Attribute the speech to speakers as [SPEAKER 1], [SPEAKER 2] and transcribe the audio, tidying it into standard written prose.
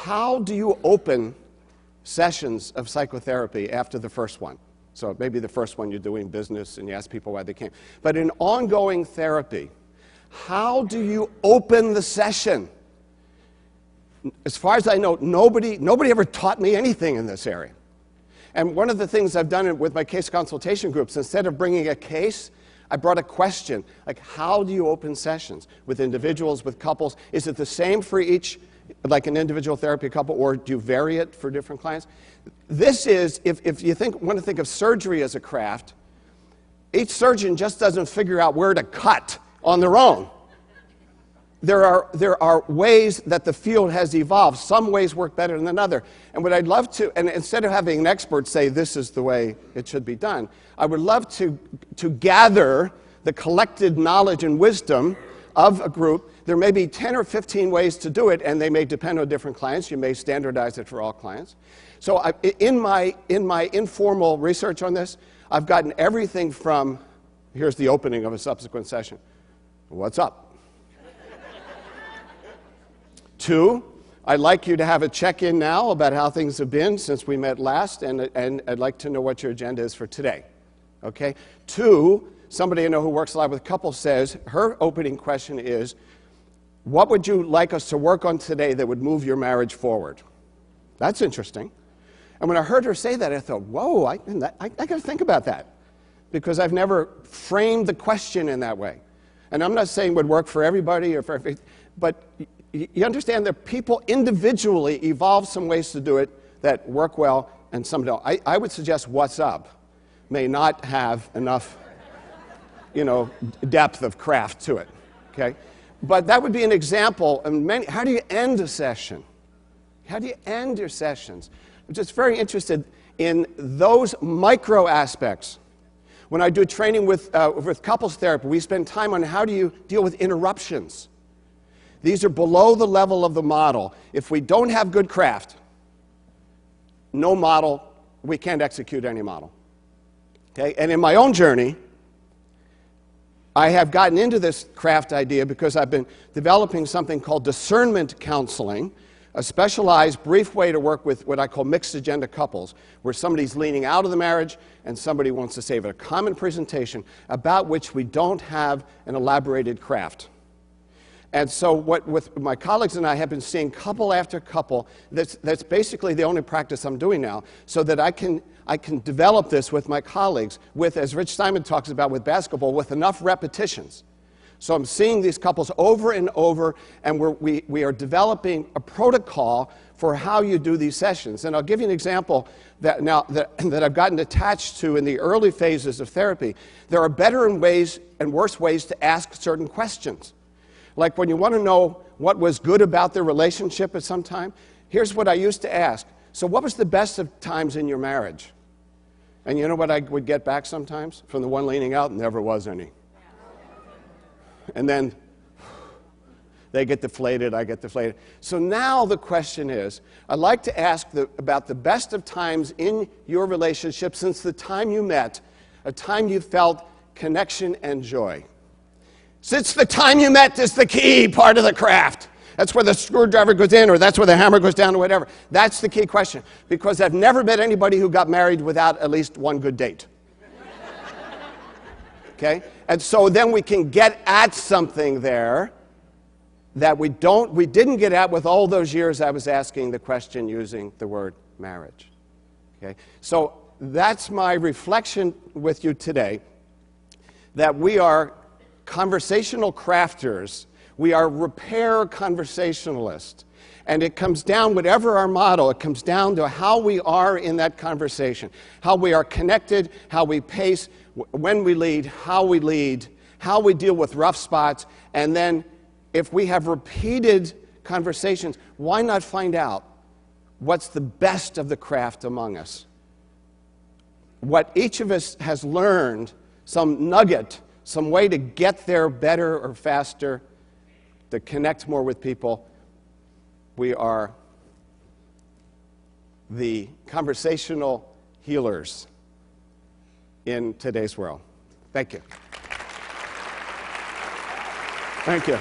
[SPEAKER 1] how do you open sessions of psychotherapy after the first one? So maybe the first one you're doing business and you ask people why they came. But in ongoing therapy, how do you open the session? As far as I know, nobody ever taught me anything in this area. And one of the things I've done with my case consultation groups, instead of bringing a case, I brought a question, like how do you open sessions with individuals, with couples? Is it the same for each, like an individual therapy couple, or do you vary it for different clients? This is, if you want to think of surgery as a craft, each surgeon just doesn't figure out where to cut on their own. There are ways that the field has evolved. Some ways work better than another. And what I'd love to, and instead of having an expert say this is the way it should be done, I would love to gather the collected knowledge and wisdom of a group. There may be 10 or 15 ways to do it, and they may depend on different clients. You may standardize it for all clients. So in my informal research on this, I've gotten everything from, here's the opening of a subsequent session. What's up? 2, I'd like you to have a check-in now about how things have been since we met last, and I'd like to know what your agenda is for today. Okay? 2, somebody I know who works a lot with couples says, her opening question is, what would you like us to work on today that would move your marriage forward? That's interesting. And when I heard her say that, I thought, whoa, I got to think about that, because I've never framed the question in that way. And I'm not saying it would work for everybody, or for every, but you understand that people individually evolve some ways to do it that work well and some don't. I would suggest what's up may not have enough, depth of craft to it, okay? But that would be an example. How do you end a session? How do you end your sessions? I'm just very interested in those micro aspects. When I do training with couples therapy, we spend time on how do you deal with interruptions. These are below the level of the model. If we don't have good craft, no model, we can't execute any model. Okay? And in my own journey, I have gotten into this craft idea because I've been developing something called Discernment Counselling, a specialized, brief way to work with what I call mixed agenda couples, where somebody's leaning out of the marriage and somebody wants to save it. A common presentation about which we don't have an elaborated craft. And so with my colleagues and I have been seeing couple after couple, that's basically the only practice I'm doing now, so that I can develop this with my colleagues, with, as Rich Simon talks about with basketball, with enough repetitions. So I'm seeing these couples over and over, and we are developing a protocol for how you do these sessions. And I'll give you an example that I've gotten attached to in the early phases of therapy. There are better ways and worse ways to ask certain questions. Like when you want to know what was good about their relationship at some time, here's what I used to ask. So what was the best of times in your marriage? And you know what I would get back sometimes from the one leaning out? Never was any. And then they get deflated, I get deflated. So now the question is, I'd like to ask about the best of times in your relationship since the time you met, a time you felt connection and joy. Since the time you met is the key part of the craft. That's where the screwdriver goes in, or that's where the hammer goes down, or whatever. That's the key question. Because I've never met anybody who got married without at least one good date. Okay? And so then we can get at something there that we didn't get at with all those years I was asking the question using the word marriage. Okay? So that's my reflection with you today, that we are conversational crafters. We are repair conversationalists. And it comes down, whatever our model, it comes down to how we are in that conversation, how we are connected, how we pace, when we lead, how we deal with rough spots, and then if we have repeated conversations, why not find out what's the best of the craft among us? What each of us has learned, some nugget, some way to get there better or faster, to connect more with people. We are the conversational healers in today's world. Thank you. Thank you.